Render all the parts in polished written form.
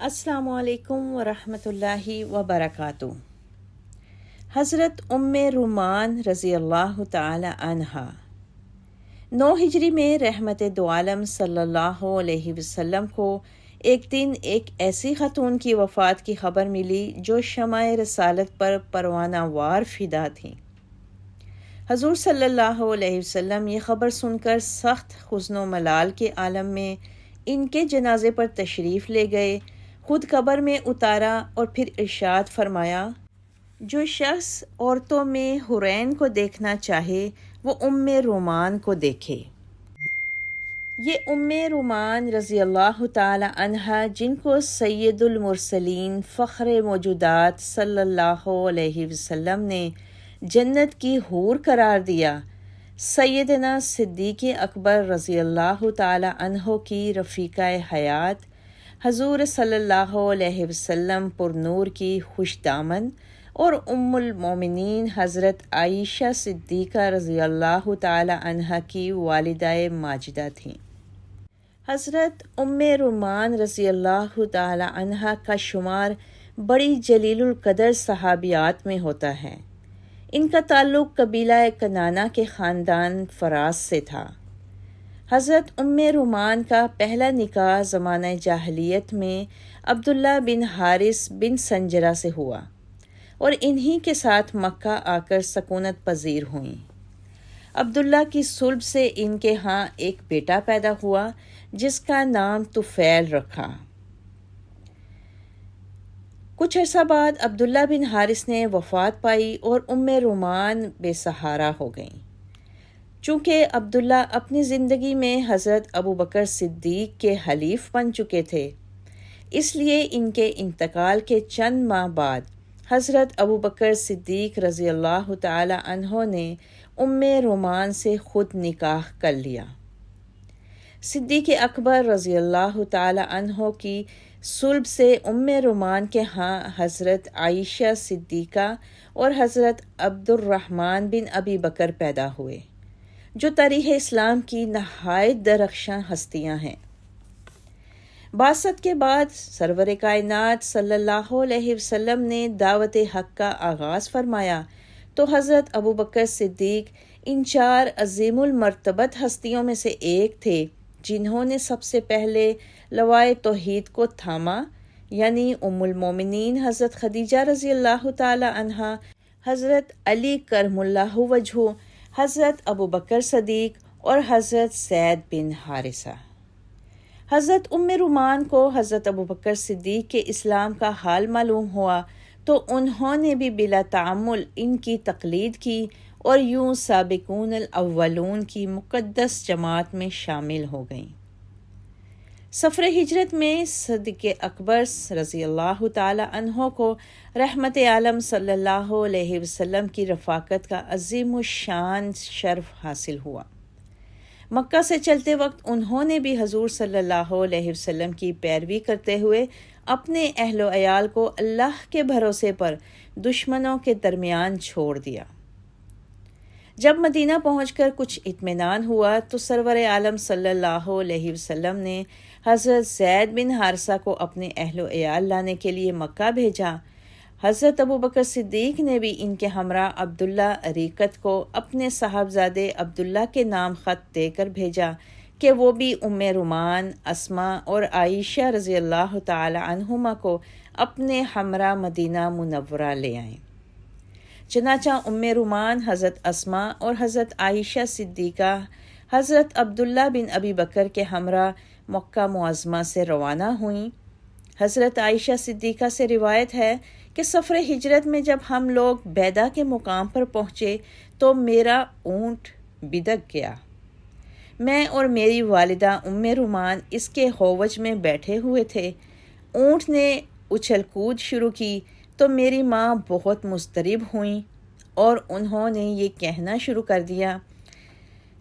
السلام علیکم ورحمۃ اللہ وبرکاتہ۔ حضرت ام رومان رضی اللہ تعالی عنہا 9 ہجری میں رحمت دو عالم صلی اللہ علیہ وسلم کو ایک دن ایک ایسی خاتون کی وفات کی خبر ملی جو شمع رسالت پر پروانہ وار فدا تھیں۔ حضور صلی اللہ علیہ وسلم یہ خبر سن کر سخت حزن و ملال کے عالم میں ان کے جنازے پر تشریف لے گئے، خود قبر میں اتارا اور پھر ارشاد فرمایا، جو شخص عورتوں میں حورین کو دیکھنا چاہے وہ ام رومان کو دیکھے۔ یہ ام رومان رضی اللہ تعالی عنہا جن کو سید المرسلین فخر موجودات صلی اللہ علیہ وسلم نے جنت کی حور قرار دیا، سیدنا صدیق اکبر رضی اللہ تعالی عنہ کی رفیقہ حیات، حضور صلی اللہ علیہ وسلم پر نور کی خوش دامن اور ام المومنین حضرت عائشہ صدیقہ رضی اللہ تعالی عنہا کی والدہ ماجدہ تھیں۔ حضرت ام رومان رضی اللہ تعالی عنہا کا شمار بڑی جلیل القدر صحابیات میں ہوتا ہے۔ ان کا تعلق قبیلہ کنانہ کے خاندان فراز سے تھا۔ حضرت ام رومان کا پہلا نکاح زمانہ جاہلیت میں عبداللہ بن حارث بن سنجرہ سے ہوا اور انہی کے ساتھ مکہ آ کر سکونت پذیر ہوئیں۔ عبداللہ کی صلب سے ان کے ہاں ایک بیٹا پیدا ہوا جس کا نام طفیل رکھا۔ کچھ عرصہ بعد عبداللہ بن حارث نے وفات پائی اور ام رومان بے سہارا ہو گئیں۔ چونکہ عبداللہ اپنی زندگی میں حضرت ابوبکر صدیق کے حلیف بن چکے تھے، اس لیے ان کے انتقال کے چند ماہ بعد حضرت ابوبکر صدیق رضی اللہ تعالی عنہ نے ام رومان سے خود نکاح کر لیا۔ صدیق اکبر رضی اللہ تعالی عنہ کی صلب سے ام رومان کے ہاں حضرت عائشہ صدیقہ اور حضرت عبد الرحمن بن ابی بکر پیدا ہوئے، جو تاریخ اسلام کی نہایت درخشاں ہستیاں ہیں۔ بعثت کے بعد سرور کائنات صلی اللہ علیہ وسلم نے دعوت حق کا آغاز فرمایا تو حضرت ابوبکر صدیق ان 4 عظیم المرتبت ہستیوں میں سے ایک تھے جنہوں نے سب سے پہلے لوائے توحید کو تھاما، یعنی ام المومنین حضرت خدیجہ رضی اللہ تعالی عنہا، حضرت علی کرم اللہ وجہہ، حضرت ابوبکر صدیق اور حضرت زید بن حارثہ۔ حضرت ام رومان کو حضرت ابوبکر صدیق کے اسلام کا حال معلوم ہوا تو انہوں نے بھی بلا تعمل ان کی تقلید کی اور یوں سابقون الاولون کی مقدس جماعت میں شامل ہو گئیں۔ سفر ہجرت میں صدیق اکبر رضی اللہ تعالی عنہ کو رحمت عالم صلی اللہ علیہ وسلم کی رفاقت کا عظیم الشان شرف حاصل ہوا۔ مکہ سے چلتے وقت انہوں نے بھی حضور صلی اللہ علیہ وسلم کی پیروی کرتے ہوئے اپنے اہل و عیال کو اللہ کے بھروسے پر دشمنوں کے درمیان چھوڑ دیا۔ جب مدینہ پہنچ کر کچھ اطمینان ہوا تو سرور عالم صلی اللہ علیہ وسلم نے حضرت زید بن حارثہ کو اپنے اہل و عیال لانے کے لیے مکہ بھیجا۔ حضرت ابوبکر صدیق نے بھی ان کے ہمراہ عبداللہ عریقت کو اپنے صاحبزادے عبداللہ کے نام خط دے کر بھیجا کہ وہ بھی ام رومان، اسماء اور عائشہ رضی اللہ تعالی عنہما کو اپنے ہمراہ مدینہ منورہ لے آئیں۔ چنانچہ ام رومان حضرت اسماء اور حضرت عائشہ صدیقہ حضرت عبداللہ بن ابی بکر کے ہمراہ مکہ معظمہ سے روانہ ہوئیں۔ حضرت عائشہ صدیقہ سے روایت ہے کہ سفر ہجرت میں جب ہم لوگ بیدا کے مقام پر پہنچے تو میرا اونٹ بدک گیا۔ میں اور میری والدہ ام رومان اس کے ہووج میں بیٹھے ہوئے تھے۔ اونٹ نے اچھل کود شروع کی تو میری ماں بہت مضطرب ہوئیں اور انہوں نے یہ کہنا شروع کر دیا،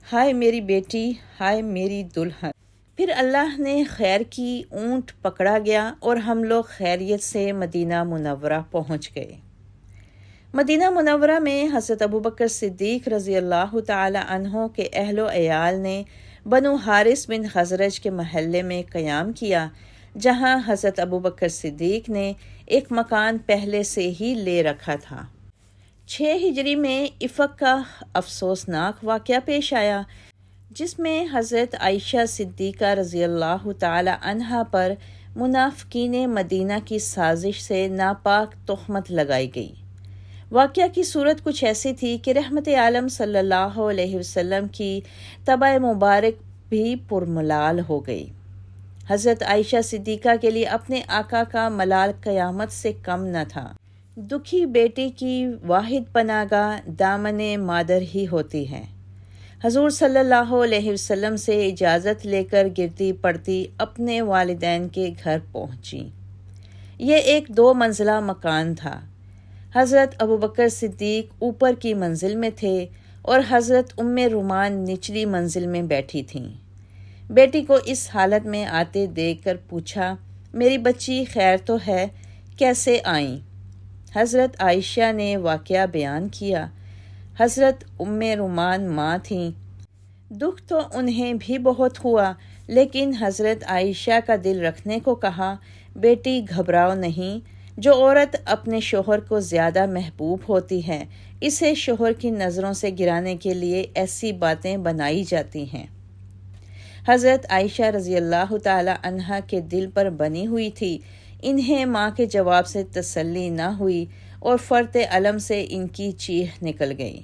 ہائے میری بیٹی، ہائے میری دلہن۔ پھر اللہ نے خیر کی، اونٹ پکڑا گیا اور ہم لوگ خیریت سے مدینہ منورہ پہنچ گئے۔ مدینہ منورہ میں حضرت ابوبکر صدیق رضی اللہ تعالی عنہ کے اہل و عیال نے بنو حارث بن خزرج کے محلے میں قیام کیا، جہاں حضرت ابوبکر صدیق نے ایک مکان پہلے سے ہی لے رکھا تھا۔ 6 ہجری میں افق کا افسوسناک واقعہ پیش آیا، جس میں حضرت عائشہ صدیقہ رضی اللہ تعالی عنہا پر منافقین مدینہ کی سازش سے ناپاک تہمت لگائی گئی۔ واقعہ کی صورت کچھ ایسی تھی کہ رحمت عالم صلی اللہ علیہ وسلم کی طبع مبارک بھی پرملال ہو گئی۔ حضرت عائشہ صدیقہ کے لیے اپنے آقا کا ملال قیامت سے کم نہ تھا۔ دکھی بیٹی کی واحد پناہگاہ دامن مادر ہی ہوتی ہے۔ حضور صلی اللہ علیہ وسلم سے اجازت لے کر گرتی پڑتی اپنے والدین کے گھر پہنچی۔ یہ ایک 2 منزلہ مکان تھا۔ حضرت ابوبکر صدیق اوپر کی منزل میں تھے اور حضرت ام رومان نچلی منزل میں بیٹھی تھیں۔ بیٹی کو اس حالت میں آتے دیکھ کر پوچھا، میری بچی خیر تو ہے، کیسے آئیں؟ حضرت عائشہ نے واقعہ بیان کیا۔ حضرت ام رومان ماں تھیں۔ دکھ تو انہیں بھی بہت ہوا، لیکن حضرت عائشہ کا دل رکھنے کو کہا، بیٹی گھبراؤ نہیں، جو عورت اپنے شوہر کو زیادہ محبوب ہوتی ہے، اسے شوہر کی نظروں سے گرانے کے لیے ایسی باتیں بنائی جاتی ہیں۔ حضرت عائشہ رضی اللہ تعالی عنہا کے دل پر بنی ہوئی تھی۔ انہیں ماں کے جواب سے تسلی نہ ہوئی اور فرط علم سے ان کی چیخ نکل گئی۔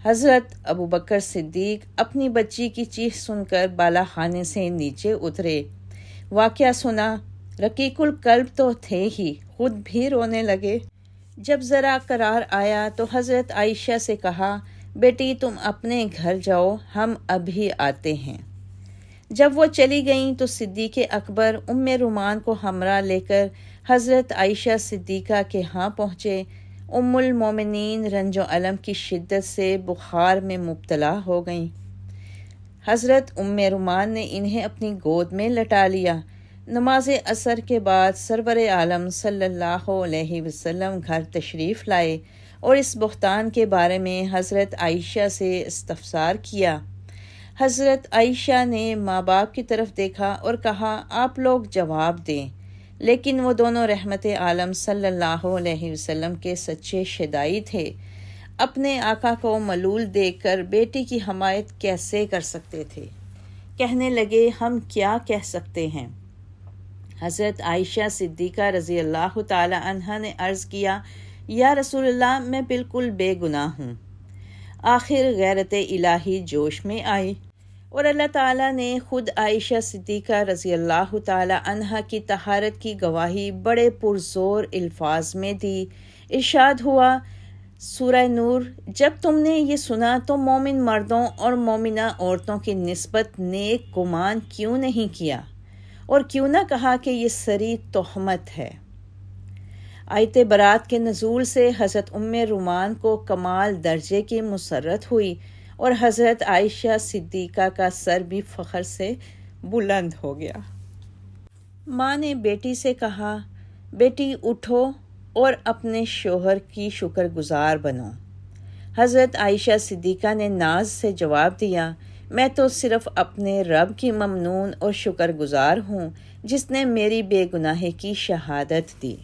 حضرت ابوبکر صدیق اپنی بچی کی چیخ سن کر بالا خانے سے نیچے اترے۔ واقعہ سنا، رقیق القلب تو تھے ہی، خود بھی رونے لگے۔ جب ذرا قرار آیا تو حضرت عائشہ سے کہا، بیٹی تم اپنے گھر جاؤ، ہم ابھی آتے ہیں۔ جب وہ چلی گئیں تو صدیق اکبر ام رومان کو ہمراہ لے کر حضرت عائشہ صدیقہ کے ہاں پہنچے۔ ام المومنین رنج و الم کی شدت سے بخار میں مبتلا ہو گئیں۔ حضرت ام رومان نے انہیں اپنی گود میں لٹا لیا۔ نماز عصر کے بعد سرور عالم صلی اللہ علیہ وسلم گھر تشریف لائے اور اس بہتان کے بارے میں حضرت عائشہ سے استفسار کیا۔ حضرت عائشہ نے ماں باپ کی طرف دیکھا اور کہا، آپ لوگ جواب دیں، لیکن وہ دونوں رحمت عالم صلی اللہ علیہ وسلم کے سچے شیدائی تھے۔ اپنے آقا کو ملول دیکھ کر بیٹی کی حمایت کیسے کر سکتے تھے؟ کہنے لگے، ہم کیا کہہ سکتے ہیں؟ حضرت عائشہ صدیقہ رضی اللہ تعالی عنہا نے عرض کیا، یا رسول اللہ، میں بالکل بے گناہ ہوں۔ آخر غیرت الہی جوش میں آئی اور اللہ تعالیٰ نے خود عائشہ صدیقہ رضی اللہ تعالی عنہا کی طہارت کی گواہی بڑے پرزور الفاظ میں دی۔ ارشاد ہوا، سورہ نور، جب تم نے یہ سنا تو مومن مردوں اور مومنہ عورتوں کی نسبت نیک گمان کیوں نہیں کیا اور کیوں نہ کہا کہ یہ سری تہمت ہے؟ آیت برات کے نزول سے حضرت ام رومان کو کمال درجے کی مسرت ہوئی اور حضرت عائشہ صدیقہ کا سر بھی فخر سے بلند ہو گیا۔ ماں نے بیٹی سے کہا، بیٹی اٹھو اور اپنے شوہر کی شکر گزار بنو۔ حضرت عائشہ صدیقہ نے ناز سے جواب دیا، میں تو صرف اپنے رب کی ممنون اور شکر گزار ہوں جس نے میری بے گناہی کی شہادت دی۔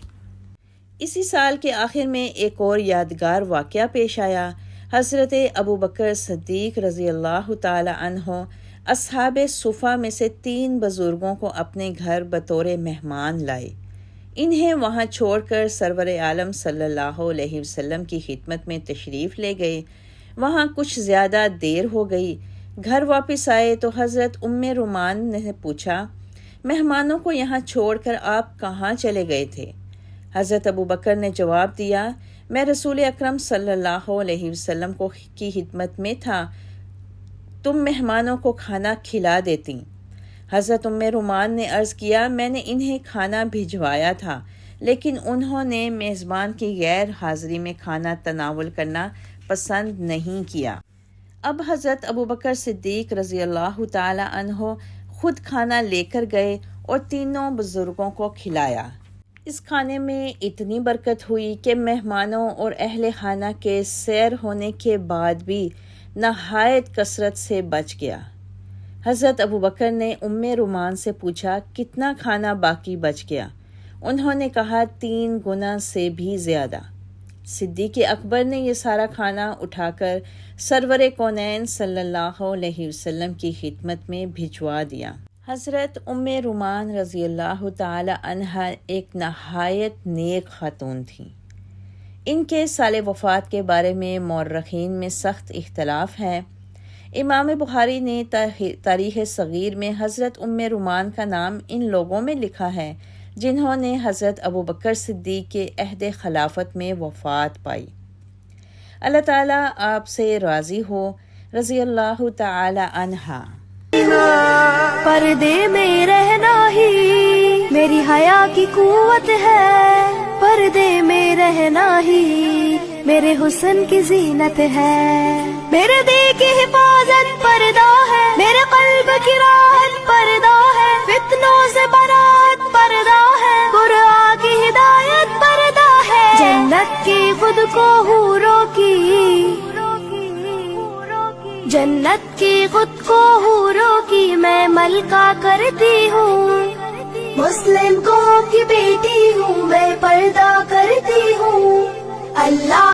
اسی سال کے آخر میں ایک اور یادگار واقعہ پیش آیا۔ حضرت ابوبکر صدیق رضی اللہ تعالی عنہ اصحاب صفہ میں سے 3 بزرگوں کو اپنے گھر بطور مہمان لائے۔ انہیں وہاں چھوڑ کر سرور عالم صلی اللہ علیہ وسلم کی خدمت میں تشریف لے گئے۔ وہاں کچھ زیادہ دیر ہو گئی۔ گھر واپس آئے تو حضرت ام رومان نے پوچھا، مہمانوں کو یہاں چھوڑ کر آپ کہاں چلے گئے تھے؟ حضرت ابوبکر نے جواب دیا، میں رسول اکرم صلی اللہ علیہ وسلم کی خدمت میں تھا، تم مہمانوں کو کھانا کھلا دیتی۔ حضرت ام رومان نے عرض کیا، میں نے انہیں کھانا بھجوایا تھا، لیکن انہوں نے میزبان کی غیر حاضری میں کھانا تناول کرنا پسند نہیں کیا۔ اب حضرت ابوبکر صدیق رضی اللہ تعالی عنہ خود کھانا لے کر گئے اور تینوں بزرگوں کو کھلایا۔ اس کھانے میں اتنی برکت ہوئی کہ مہمانوں اور اہل خانہ کے سیر ہونے کے بعد بھی نہایت کثرت سے بچ گیا۔ حضرت ابوبکر نے رومان سے پوچھا کتنا کھانا باقی بچ گیا؟ انہوں نے کہا 3 گنا سے بھی زیادہ۔ صدیق اکبر نے یہ سارا کھانا اٹھا کر سرور کونین صلی اللہ علیہ وسلم کی خدمت میں بھجوا دیا۔ حضرت رومان رضی اللہ تعالی عنہا ایک نہایت نیک خاتون تھیں۔ ان کے سال وفات کے بارے میں مورخین میں سخت اختلاف ہے۔ امام بخاری نے تاریخ صغیر میں حضرت رومان کا نام ان لوگوں میں لکھا ہے جنہوں نے حضرت ابوبکر صدیق کے عہد خلافت میں وفات پائی۔ اللہ تعالیٰ آپ سے راضی ہو، رضی اللہ تعالی عنہا۔ پردے میں رہنا ہی میری حیا کی قوت ہے، پردے میں رہنا ہی میرے حسن کی زینت ہے، میرے دل کی حفاظت پردہ ہے، میرے قلب کی راحت پردہ ہے، فتنوں سے برات پردہ ہے، قرآن کی ہدایت پردہ ہے، جنت کی خود کو حوروں کی، جنت کی خود کو حوروں کی میں ملکہ کرتی ہوں، مسلم قوم کی بیٹی ہوں میں، پردہ کرتی ہوں۔ اللہ